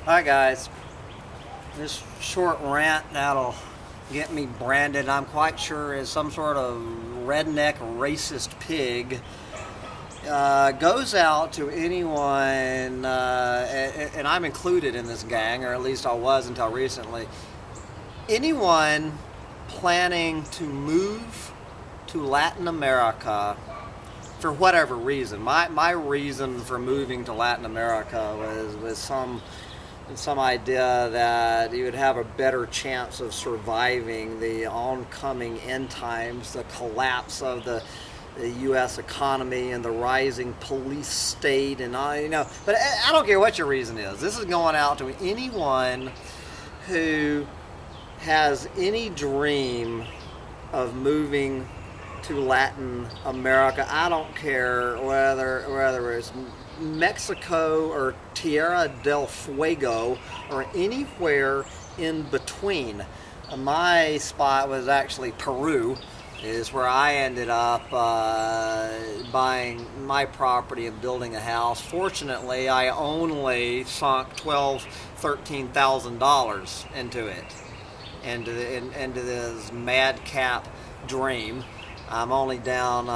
Hi guys, this short rant that'll get me branded, I'm quite sure, as some sort of redneck racist pig, goes out to anyone, and I'm included in this gang, or at least I was until recently, anyone planning to move to Latin America for whatever reason. My reason for moving to Latin America was some idea that you would have a better chance of surviving the oncoming end times, the collapse of the U.S. economy and the rising police state, and but I don't care what your reason is. This is going out to anyone who has any dream of moving to Latin America. I don't care whether it's Mexico or Tierra del Fuego or anywhere in between. My spot was actually Peru, is where I ended up buying my property and building a house. Fortunately, I only sunk $13,000 into it, into this madcap dream. I'm only down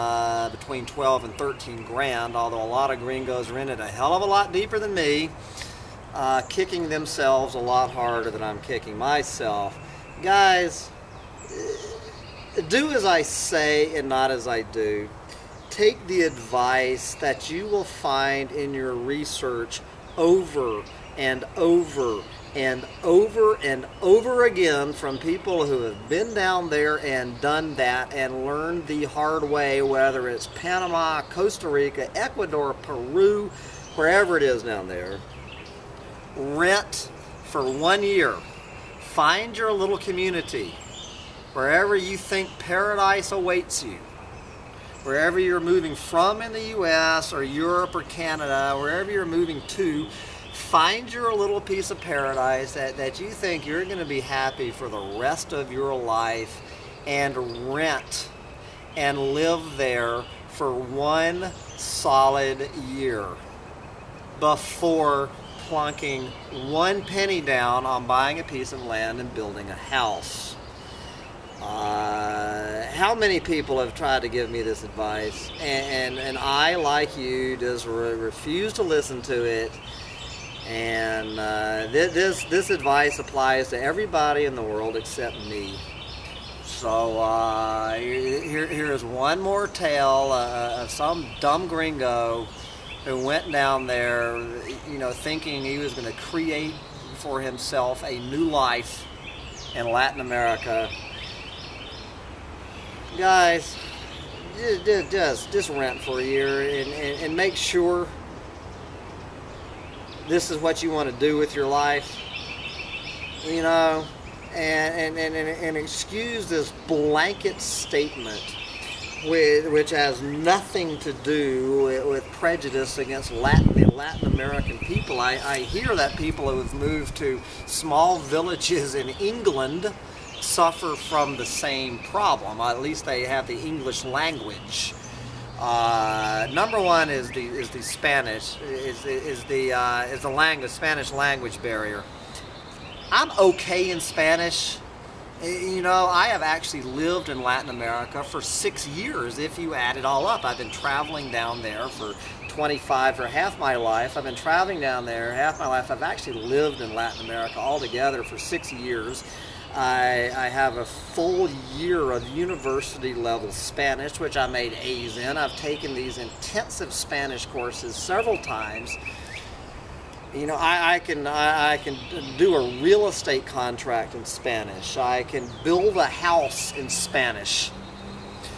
between 12 and 13 grand, although a lot of gringos are in it a hell of a lot deeper than me, kicking themselves a lot harder than I'm kicking myself. Guys, do as I say and not as I do. Take the advice that you will find in your research over and over and over and over again from people who have been down there and done that and learned the hard way, whether it's Panama, Costa Rica, Ecuador, Peru, wherever it is down there. Rent for 1 year. Find your little community. Wherever you think paradise awaits you. Wherever you're moving from in the U.S. or Europe or Canada, wherever you're moving to, find your little piece of paradise that you think you're going to be happy for the rest of your life, and rent and live there for 1 solid year before plunking 1 penny down on buying a piece of land and building a house. How many people have tried to give me this advice, and I, like you, just refuse to listen to it. And this advice applies to everybody in the world except me. So here's one more tale of some dumb gringo who went down there, thinking he was going to create for himself a new life in Latin America. Guys, just rent for a year and make sure this is what you want to do with your life, and excuse this blanket statement, which has nothing to do with prejudice against Latin American people. I hear that people who have moved to small villages in England suffer from the same problem. At least they have the English language. Number one is the Spanish, is the Spanish language barrier. I'm okay in Spanish. I have actually lived in Latin America for 6 years, if you add it all up. I've been traveling down there for half my life. I've been traveling down there half my life. I've actually lived in Latin America altogether for 6 years. I have a full year of university level Spanish, which I made A's in. I've taken these intensive Spanish courses several times. I can do a real estate contract in Spanish. I can build a house in Spanish.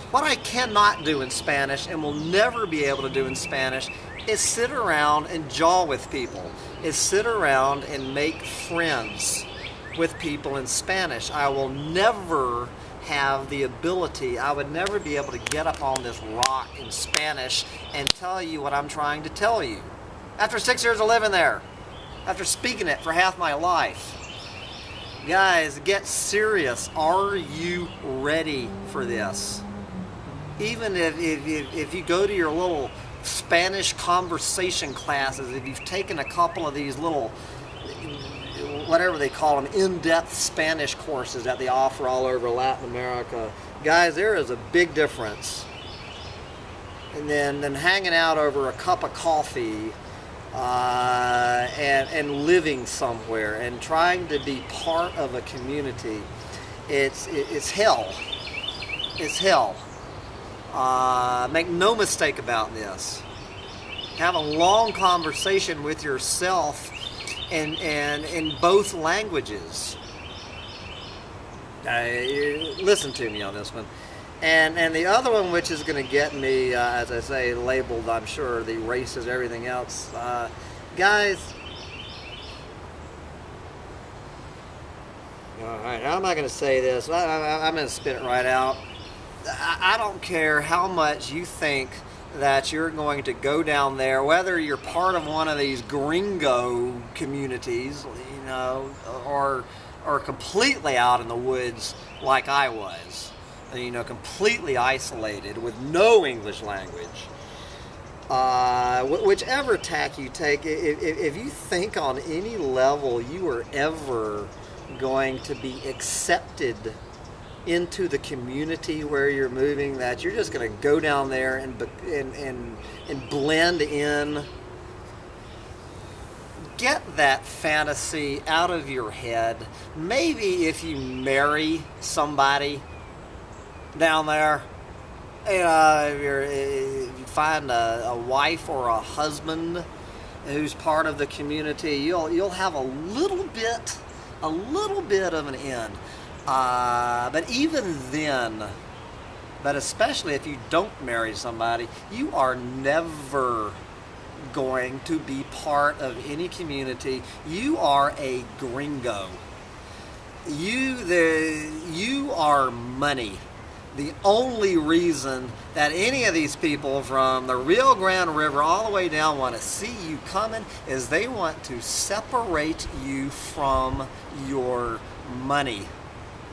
What I cannot do in Spanish, and will never be able to do in Spanish, is sit around and jaw with people. Is sit around and make friends with people in Spanish. I will never have the ability, I would never be able to get up on this rock in Spanish and tell you what I'm trying to tell you. After 6 years of living there, after speaking it for half my life. Guys, get serious. Are you ready for this? Even if you go to your little Spanish conversation classes, if you've taken a couple of these little whatever they call them, in-depth Spanish courses that they offer all over Latin America. Guys, there is a big difference. And then hanging out over a cup of coffee and living somewhere and trying to be part of a community. It's hell. It's hell. Make no mistake about this. Have a long conversation with yourself and in both languages. Listen to me on this one. And the other one, which is going to get me, as I say, labeled, I'm sure, the racist, everything else. Guys, all right, how am I going to say this? I'm going to spit it right out. I don't care how much you think that you're going to go down there, whether you're part of one of these gringo communities, you know, or completely out in the woods like I was, you know, completely isolated with no English language. Whichever tack you take, if you think on any level you are ever going to be accepted into the community where you're moving, that you're just going to go down there and blend in, get that fantasy out of your head. Maybe if you marry somebody down there, you know, if you find a wife or a husband who's part of the community, you'll have a little bit of an in. But even then, but especially if you don't marry somebody, you are never going to be part of any community. You are a gringo. You are money. The only reason that any of these people from the Rio Grande River all the way down want to see you coming is they want to separate you from your money.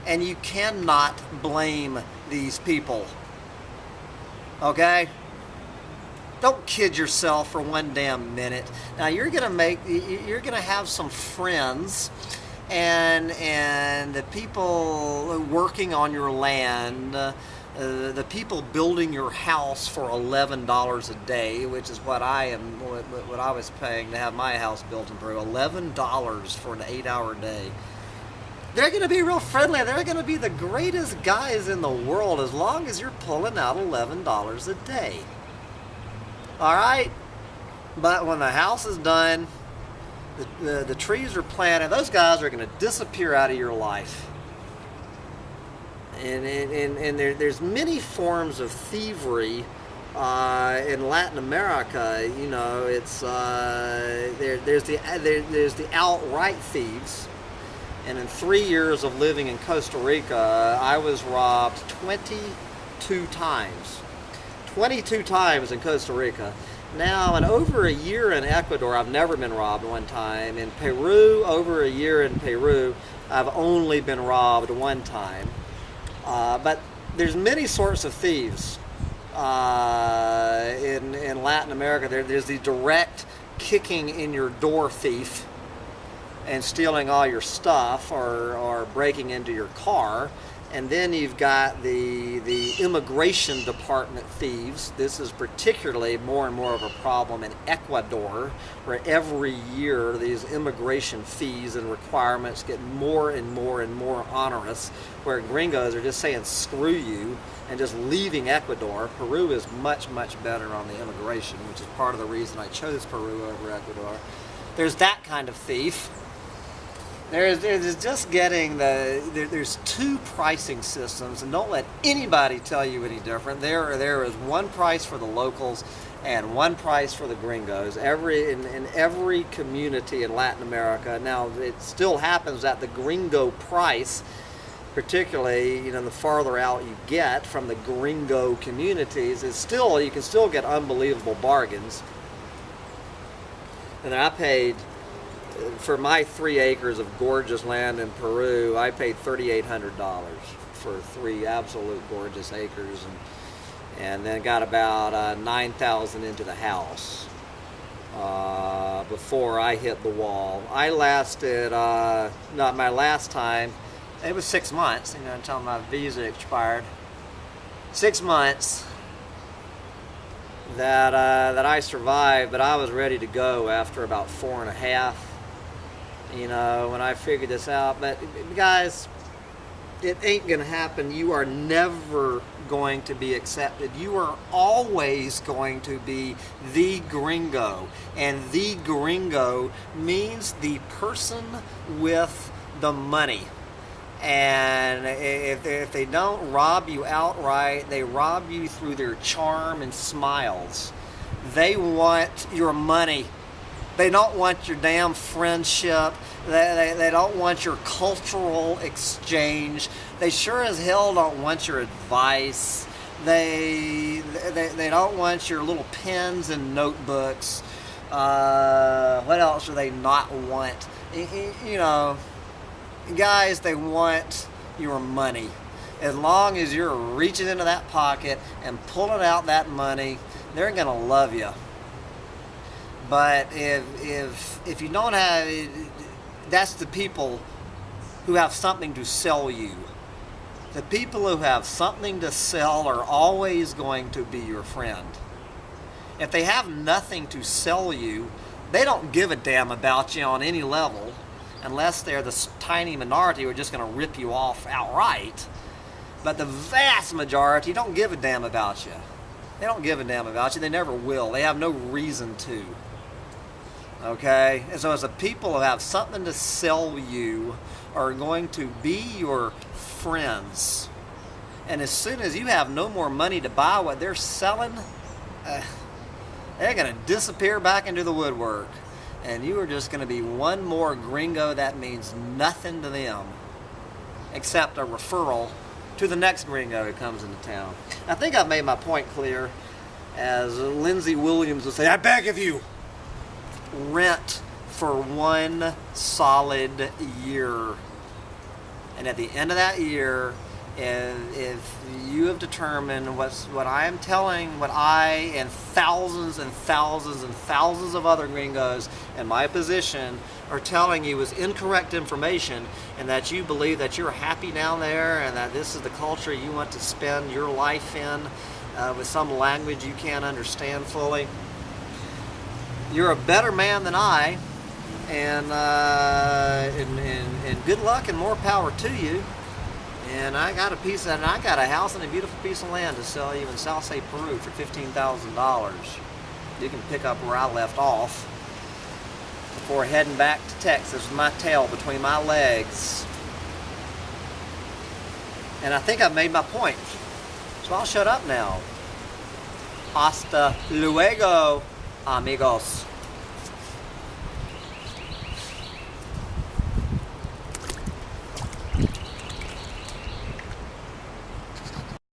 And you cannot blame these people. Okay? Don't kid yourself for one damn minute. Now you're gonna have some friends, and the people working on your land, the people building your house for $11 a day, which is what I was paying to have my house built in Peru. $11 for an 8-hour day. They're going to be real friendly. They're going to be the greatest guys in the world as long as you're pulling out $11 a day. All right? But when the house is done, the trees are planted, those guys are going to disappear out of your life. And there's many forms of thievery in Latin America. You know, it's there's the outright thieves. And in 3 years of living in Costa Rica, I was robbed 22 times. 22 times in Costa Rica. Now, in over a year in Ecuador, I've never been robbed one time. In Peru, over a year in Peru, I've only been robbed one time. But there's many sorts of thieves in Latin America. There's the direct kicking in your door thief and stealing all your stuff or breaking into your car. And then you've got the immigration department thieves. This is particularly more and more of a problem in Ecuador, where every year these immigration fees and requirements get more and more and more onerous, where gringos are just saying screw you and just leaving Ecuador. Peru is much, much better on the immigration, which is part of the reason I chose Peru over Ecuador. There's that kind of thief. There's just getting there's two pricing systems, and don't let anybody tell you any different. There is one price for the locals and one price for the gringos. In every community in Latin America. Now it still happens that the gringo price, particularly the farther out you get from the gringo communities, is still, you can still get unbelievable bargains. And I paid, for my 3 acres of gorgeous land in Peru, I paid $3,800 for 3 absolute gorgeous acres, and then got about $9,000 into the house. before I hit the wall. I lasted, not my last time, it was 6 months, you know, until my visa expired. 6 months that I survived, but I was ready to go after about 4.5. You know, when I figured this out. But guys, it ain't gonna happen. You are never going to be accepted. You are always going to be the gringo, and the gringo means the person with the money. And if they don't rob you outright, they rob you through their charm and smiles. They want your money. They don't want your damn friendship. They don't want your cultural exchange. They sure as hell don't want your advice. They don't want your little pens and notebooks. What else do they not want? You know, guys, they want your money. As long as you're reaching into that pocket and pulling out that money, they're gonna love you. But if you don't have, that's the people who have something to sell you. The people who have something to sell are always going to be your friend. If they have nothing to sell you, they don't give a damn about you on any level, unless they're the tiny minority who are just going to rip you off outright. But the vast majority don't give a damn about you. They don't give a damn about you. They never will. They have no reason to. Okay? And so as the people who have something to sell you are going to be your friends. And as soon as you have no more money to buy what they're selling, they're going to disappear back into the woodwork. And you are just going to be one more gringo that means nothing to them, except a referral to the next gringo who comes into town. I think I've made my point clear. As Lindsay Williams would say, I beg of you, rent for 1 solid year. And at the end of that year, if you have determined what I am telling, what I and thousands and thousands and thousands of other gringos in my position are telling you is incorrect information, and that you believe that you're happy down there and that this is the culture you want to spend your life in, with some language you can't understand fully, you're a better man than I, and good luck and more power to you. And I got a house and a beautiful piece of land to sell you in South Say, Peru for $15,000. You can pick up where I left off before heading back to Texas with my tail between my legs. And I think I've made my point. So I'll shut up now. Hasta luego, amigos.